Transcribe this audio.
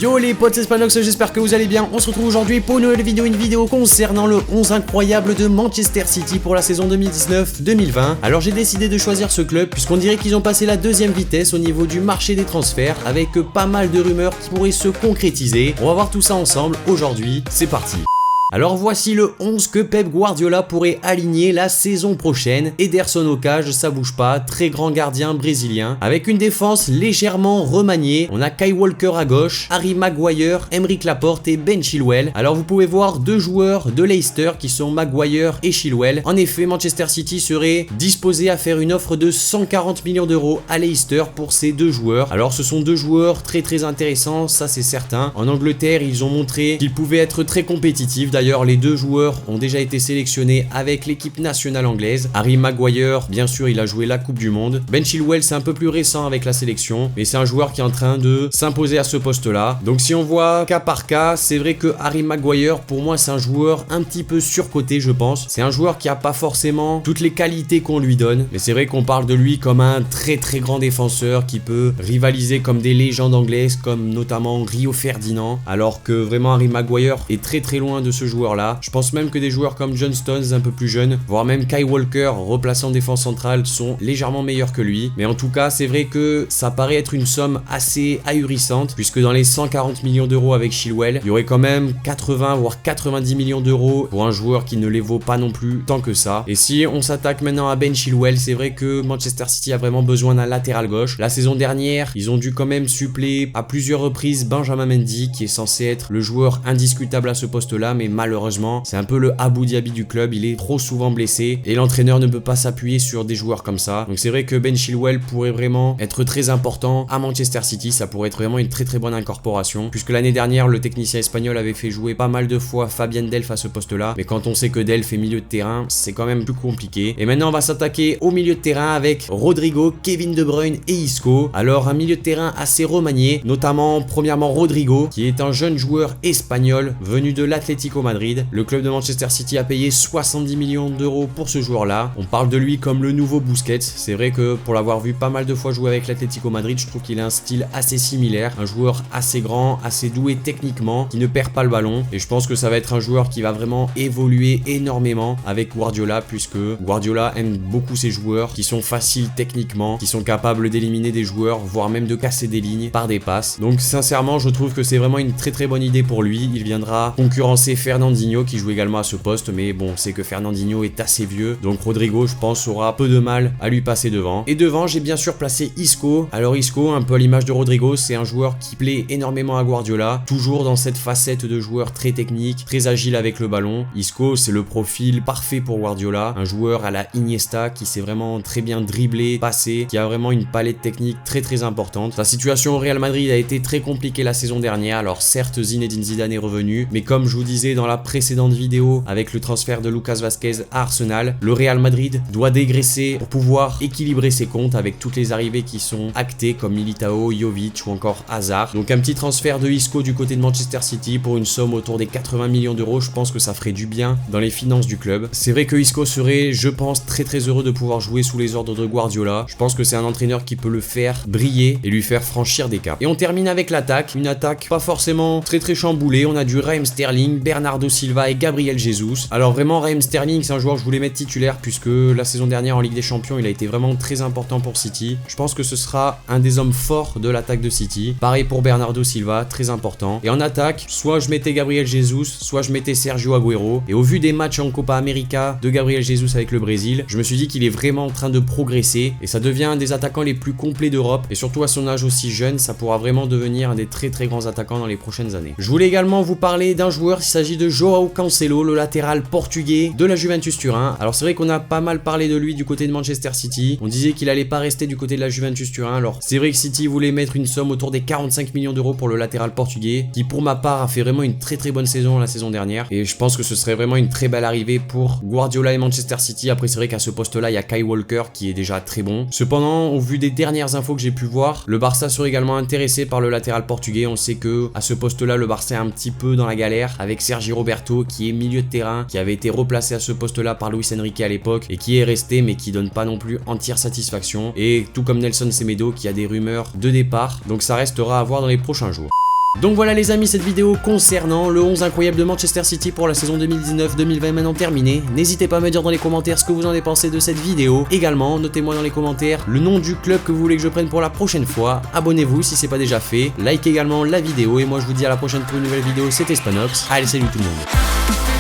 Yo les potes, c'est Spanox, j'espère que vous allez bien. On se retrouve aujourd'hui pour une nouvelle vidéo, concernant le 11 incroyable de Manchester City pour la saison 2019-2020. Alors j'ai décidé de choisir ce club puisqu'on dirait qu'ils ont passé la deuxième vitesse au niveau du marché des transferts avec pas mal de rumeurs qui pourraient se concrétiser. On va voir tout ça ensemble aujourd'hui, c'est parti. Alors voici le 11 que Pep Guardiola pourrait aligner la saison prochaine. Ederson au cage, ça bouge pas, très grand gardien brésilien. Avec une défense légèrement remaniée, on a Kyle Walker à gauche, Harry Maguire, Aymeric Laporte et Ben Chilwell. Alors vous pouvez voir deux joueurs de Leicester qui sont Maguire et Chilwell. En effet, Manchester City serait disposé à faire une offre de 140 millions d'euros à Leicester pour ces deux joueurs. Alors ce sont deux joueurs très intéressants, ça c'est certain. En Angleterre, ils ont montré qu'ils pouvaient être très compétitifs. D'ailleurs, les deux joueurs ont déjà été sélectionnés avec l'équipe nationale anglaise. Harry Maguire, bien sûr, il a joué la Coupe du Monde. Ben Chilwell, c'est un peu plus récent avec la sélection, mais c'est un joueur qui est en train de s'imposer à ce poste-là. Donc si on voit cas par cas, c'est vrai que Harry Maguire, pour moi, c'est un joueur un petit peu surcoté, je pense. C'est un joueur qui a pas forcément toutes les qualités qu'on lui donne, mais c'est vrai qu'on parle de lui comme un très grand défenseur qui peut rivaliser comme des légendes anglaises, comme notamment Rio Ferdinand, alors que vraiment Harry Maguire est très loin de ce joueur-là. Je pense même que des joueurs comme John Stones, un peu plus jeunes, voire même Kyle Walker, replaçant en défense centrale, sont légèrement meilleurs que lui. Mais en tout cas, c'est vrai que ça paraît être une somme assez ahurissante, puisque dans les 140 millions d'euros avec Chilwell, il y aurait quand même 80 voire 90 millions d'euros pour un joueur qui ne les vaut pas non plus tant que ça. Et si on s'attaque maintenant à Ben Chilwell, c'est vrai que Manchester City a vraiment besoin d'un latéral gauche. La saison dernière, ils ont dû quand même suppléer à plusieurs reprises Benjamin Mendy, qui est censé être le joueur indiscutable à ce poste-là, mais malheureusement, c'est un peu le Abu Dhabi du club, il est trop souvent blessé et l'entraîneur ne peut pas s'appuyer sur des joueurs comme ça. Donc c'est vrai que Ben Chilwell pourrait vraiment être très important à Manchester City, ça pourrait être vraiment une très bonne incorporation, puisque l'année dernière, le technicien espagnol avait fait jouer pas mal de fois Fabien Delph à ce poste-là, mais quand on sait que Delph est milieu de terrain, c'est quand même plus compliqué. Et maintenant, on va s'attaquer au milieu de terrain avec Rodrigo, Kevin De Bruyne et Isco. Alors un milieu de terrain assez remanié, notamment premièrement Rodrigo, qui est un jeune joueur espagnol venu de l'Atlético Madrid. Le club de Manchester City a payé 70 millions d'euros pour ce joueur-là. On parle de lui comme le nouveau Busquets. C'est vrai que pour l'avoir vu pas mal de fois jouer avec l'Atlético Madrid, je trouve qu'il a un style assez similaire. Un joueur assez grand, assez doué techniquement, qui ne perd pas le ballon. Et je pense que ça va être un joueur qui va vraiment évoluer énormément avec Guardiola, puisque Guardiola aime beaucoup ces joueurs qui sont faciles techniquement, qui sont capables d'éliminer des joueurs, voire même de casser des lignes par des passes. Donc sincèrement, je trouve que c'est vraiment une très bonne idée pour lui. Il viendra concurrencer Fernandinho qui joue également à ce poste, mais bon, c'est que Fernandinho est assez vieux, donc Rodrigo, je pense, aura peu de mal à lui passer devant. Et devant, j'ai bien sûr placé Isco. Alors Isco, un peu à l'image de Rodrigo, c'est un joueur qui plaît énormément à Guardiola, toujours dans cette facette de joueur très technique, très agile avec le ballon. Isco, c'est le profil parfait pour Guardiola, un joueur à la Iniesta qui sait vraiment très bien dribbler, passer, qui a vraiment une palette technique très importante. Sa situation au Real Madrid a été très compliquée la saison dernière, alors certes Zinedine Zidane est revenu, mais comme je vous disais dans la précédente vidéo avec le transfert de Lucas Vazquez à Arsenal, le Real Madrid doit dégraisser pour pouvoir équilibrer ses comptes avec toutes les arrivées qui sont actées comme Militao, Jovic ou encore Hazard. Donc un petit transfert de Isco du côté de Manchester City pour une somme autour des 80 millions d'euros, je pense que ça ferait du bien dans les finances du club. C'est vrai que Isco serait, je pense, très heureux de pouvoir jouer sous les ordres de Guardiola. Je pense que c'est un entraîneur qui peut le faire briller et lui faire franchir des caps. Et on termine avec l'attaque, une attaque pas forcément très chamboulée. On a du Raheem Sterling, Bernardo Silva et Gabriel Jesus. Alors vraiment, Raheem Sterling, c'est un joueur que je voulais mettre titulaire puisque la saison dernière en Ligue des Champions, il a été vraiment très important pour City. Je pense que ce sera un des hommes forts de l'attaque de City. Pareil pour Bernardo Silva, très important. Et en attaque, soit je mettais Gabriel Jesus, soit je mettais Sergio Agüero. Et au vu des matchs en Copa América de Gabriel Jesus avec le Brésil, je me suis dit qu'il est vraiment en train de progresser et ça devient un des attaquants les plus complets d'Europe. Et surtout à son âge aussi jeune, ça pourra vraiment devenir un des très grands attaquants dans les prochaines années. Je voulais également vous parler d'un joueur, il s'agit de Joao Cancelo, le latéral portugais de la Juventus Turin. Alors c'est vrai qu'on a pas mal parlé de lui du côté de Manchester City. On disait qu'il allait pas rester du côté de la Juventus Turin. Alors c'est vrai que City voulait mettre une somme autour des 45 millions d'euros pour le latéral portugais, qui pour ma part a fait vraiment une très bonne saison la saison dernière. Et je pense que ce serait vraiment une très belle arrivée pour Guardiola et Manchester City. Après c'est vrai qu'à ce poste-là, il y a Kyle Walker qui est déjà très bon. Cependant, au vu des dernières infos que j'ai pu voir, le Barça serait également intéressé par le latéral portugais. On sait que à ce poste-là, le Barça est un petit peu dans la galère avec Sergi Roberto qui est milieu de terrain, qui avait été replacé à ce poste-là par Luis Enrique à l'époque et qui est resté mais qui donne pas non plus entière satisfaction. Et tout comme Nelson Semedo qui a des rumeurs de départ. Donc ça restera à voir dans les prochains jours. Donc voilà les amis, cette vidéo concernant le 11 incroyable de Manchester City pour la saison 2019-2020 maintenant terminée. N'hésitez pas à me dire dans les commentaires ce que vous en avez pensé de cette vidéo. Également, notez-moi dans les commentaires le nom du club que vous voulez que je prenne pour la prochaine fois. Abonnez-vous si c'est pas déjà fait. Like également la vidéo et moi je vous dis à la prochaine pour une nouvelle vidéo. C'était Spanox. Allez, salut tout le monde.